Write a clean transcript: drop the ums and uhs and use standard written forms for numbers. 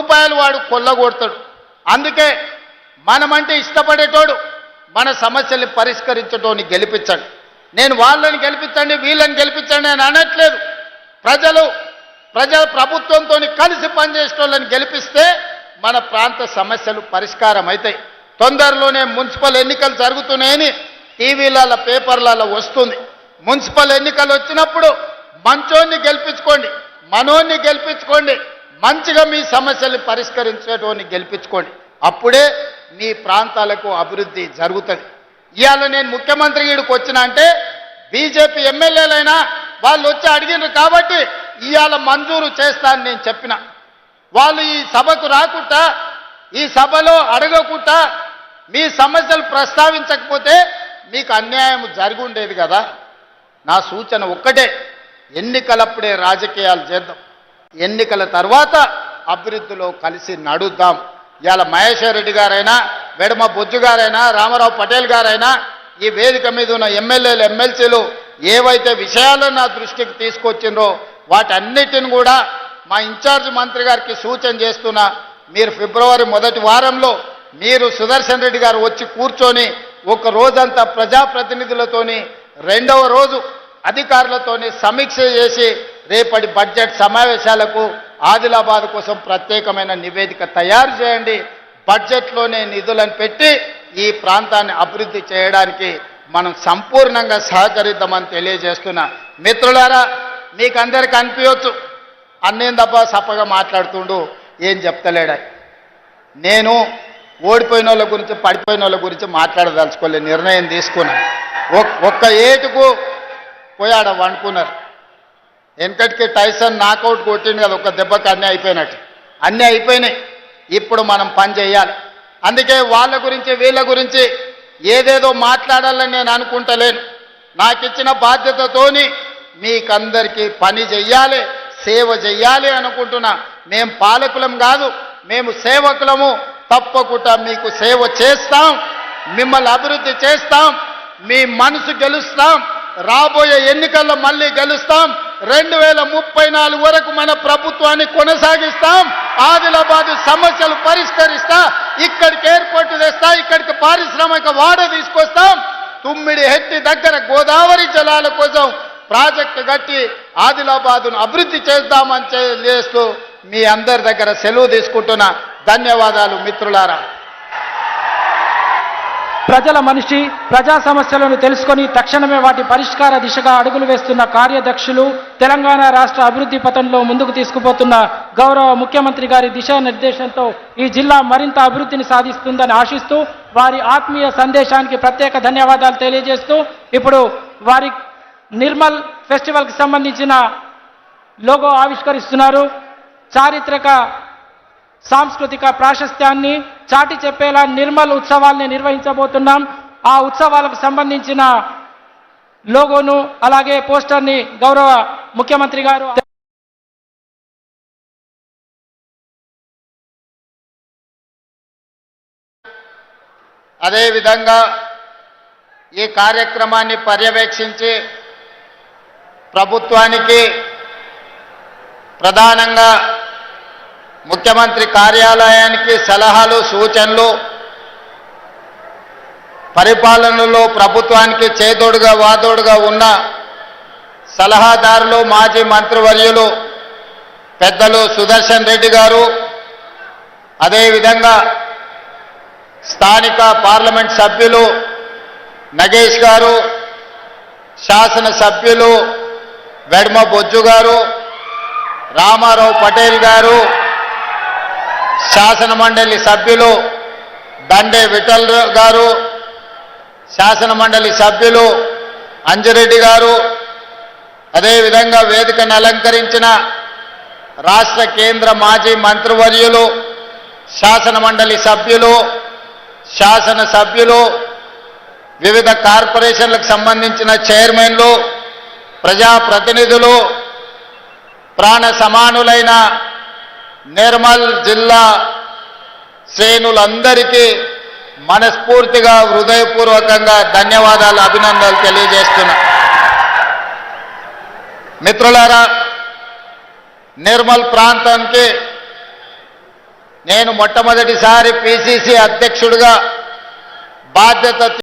రూపాయలు వాడు కొల్లగొడతాడు. అందుకే మనమంటే ఇష్టపడేటోడు మన సమస్యల్ని పరిష్కరించటోని గెలిపించండి. నేను వాళ్ళని గెలిపించండి వీళ్ళని గెలిపించండి అని అనట్లేదు. ప్రజల ప్రభుత్వంతో కలిసి పనిచేసేటోళ్ళని గెలిపిస్తే మన ప్రాంత సమస్యలు పరిష్కారం అవుతాయి. తొందరలోనే మున్సిపల్ ఎన్నికలు జరుగుతున్నాయని టీవీలలో పేపర్లలో వస్తుంది. మున్సిపల్ ఎన్నికలు వచ్చినప్పుడు మంచోన్ని గెలిపించుకోండి, మనోన్ని గెలిపించుకోండి, మంచిగా మీ సమస్యల్ని పరిష్కరించేటోని గెలిపించుకోండి. అప్పుడే మీ ప్రాంతాలకు అభివృద్ధి జరుగుతుంది. ఇవాళ నేను ముఖ్యమంత్రి ఈడికి వచ్చిన అంటే బీజేపీ ఎమ్మెల్యేలైనా వాళ్ళు వచ్చి అడిగినారు కాబట్టి ఇవాళ మంజూరు చేస్తానని నేను చెప్పిన. వాళ్ళు ఈ సభకు రాకుండా ఈ సభలో అడగకుండా మీ సమస్యలు ప్రస్తావించకపోతే మీకు అన్యాయం జరిగి ఉండేది కదా. నా సూచన ఒక్కటే, ఎన్నికలప్పుడే రాజకీయాలు చేద్దాం, ఎన్నికల తర్వాత అభివృద్ధిలో కలిసి నడుద్దాం. ఇవాళ మహేశ్వర్ రెడ్డి గారైనా వెడమ బొజ్జు గారైనా రామారావు పటేల్ గారైనా ఈ వేదిక మీద ఉన్న ఎమ్మెల్యేలు ఎమ్మెల్సీలు ఏవైతే విషయాలను నా దృష్టికి తీసుకొచ్చిండ్రో వాటన్నిటిని కూడా మా ఇన్ఛార్జ్ మంత్రి గారికి సూచన చేస్తున్నా. మీరు ఫిబ్రవరి మొదటి వారంలో మీరు సుదర్శన్ రెడ్డి గారు వచ్చి కూర్చొని ఒక రోజంతా ప్రజాప్రతినిధులతోని రెండవ రోజు అధికారులతోని సమీక్ష చేసి రేపటి బడ్జెట్ సమావేశాలకు ఆదిలాబాద్ కోసం ప్రత్యేకమైన నివేదిక తయారు చేయండి. బడ్జెట్లోనే నిధులను పెట్టి ఈ ప్రాంతాన్ని అభివృద్ధి చేయడానికి మనం సంపూర్ణంగా సహకరిద్దామని తెలియజేస్తున్నా. మిత్రులారా, మీకు అందరికీ అనిపించవచ్చు అన్నేందబ్బా సప్పగా మాట్లాడుతుండు ఏం చెప్తలేడా. నేను ఓడిపోయిన వాళ్ళ గురించి పడిపోయిన వాళ్ళ గురించి మాట్లాడదలుచుకోలే, నిర్ణయం తీసుకున్నా. ఒక్క ఏటుకు పోయాడ వండుకున్నారు. వెనకటికి టైసన్ నాకౌట్ కొట్టిండు కదా, ఒక దెబ్బకి అన్నీ అయిపోయినట్టు. అన్నీ అయిపోయినాయి, ఇప్పుడు మనం పని చేయాలి. అందుకే వాళ్ళ గురించి వీళ్ళ గురించి ఏదేదో మాట్లాడాలని నేను అనుకుంటలేను. నాకు ఇచ్చిన బాధ్యతతోని మీకందరికీ పని చెయ్యాలి, సేవ చెయ్యాలి అనుకుంటున్నా. మేము పాలకులం కాదు, మేము సేవకులము. తప్పకుండా మీకు సేవ చేస్తాం, మిమ్మల్ని అభివృద్ధి చేస్తాం, మీ మనసు గెలుస్తాం. రాబోయే ఎన్నికల్లో మళ్ళీ గెలుస్తాం. 2034 వరకు మన ప్రభుత్వాన్ని కొనసాగిస్తాం. ఆదిలాబాద్ సమస్యలు పరిష్కరిస్తా, ఇక్కడికి ఎయిర్పోర్ట్ తెస్తా, ఇక్కడికి పారిశ్రామిక వాడ తీసుకొస్తాం. తుమ్మిడి హెట్టి దగ్గర గోదావరి జలాల కోసం ప్రాజెక్టు కట్టి ఆదిలాబాద్ను అభివృద్ధి చేద్దామని చేస్తూ మీ అందరి దగ్గర సెలవు తీసుకుంటున్నా. ధన్యవాదాలు మిత్రులారా. ప్రజల మనిషి, ప్రజా సమస్యలను తెలుసుకొని తక్షణమే వాటి పరిష్కార దిశగా అడుగులు వేస్తున్న కార్యదక్షులు, తెలంగాణ రాష్ట్ర అభివృద్ధి పథంలో ముందుకు తీసుకుపోతున్న గౌరవ ముఖ్యమంత్రి గారి దిశానిర్దేశంతో ఈ జిల్లా మరింత అభివృద్ధిని సాధిస్తుందని ఆశిస్తూ వారి ఆత్మీయ సందేశానికి ప్రత్యేక ధన్యవాదాలు తెలియజేస్తూ ఇప్పుడు వారి నిర్మల్ ఫెస్టివల్కి సంబంధించిన లోగో ఆవిష్కరిస్తున్నారు. చారిత్రక సాంస్కృతిక ప్రాశస్త్యాన్ని చాటి చెప్పేలా నిర్మల్ ఉత్సవాల్ని నిర్వహించబోతున్నాం. ఆ ఉత్సవాలకు సంబంధించిన లోగోను అలాగే పోస్టర్ని గౌరవ ముఖ్యమంత్రి గారు అదేవిధంగా ఈ కార్యక్రమాన్ని పర్యవేక్షించి ప్రభుత్వానికి ప్రధానంగా ముఖ్యమంత్రి కార్యాలయానికి సలహాలు సూచనలు, పరిపాలనలో ప్రభుత్వానికి చేదోడుగా వాదోడుగా ఉన్న సలహాదారులు మాజీ మంత్రివర్యులు పెద్దలు సుదర్శన్ రెడ్డి గారు, అదేవిధంగా స్థానిక పార్లమెంట్ సభ్యులు నగేష్ గారు, శాసనసభ్యులు వెడమ బొజ్జు గారు, రామారావు పటేల్ గారు, శాసన మండలి సభ్యులు దండే విఠల్ గారు, శాసన మండలి సభ్యులు అంజిరెడ్డి గారు, అదేవిధంగా వేదికను అలంకరించిన రాష్ట్ర కేంద్ర మాజీ మంత్రివర్యులు, శాసన మండలి సభ్యులు, శాసనసభ్యులు, వివిధ కార్పొరేషన్లకు సంబంధించిన చైర్మన్లు, ప్రజాప్రతినిధులు, ప్రాణ సమానులైన నిర్మల్ జిల్లా శ్రేణులందరికీ మనస్ఫూర్తిగా హృదయపూర్వకంగా ధన్యవాదాలు, అభినందనలు తెలియజేస్తున్నా. మిత్రులారా, నిర్మల్ ప్రాంతానికి నేను మొట్టమొదటిసారి పిసిసి అధ్యక్షుడిగా బాధ్యత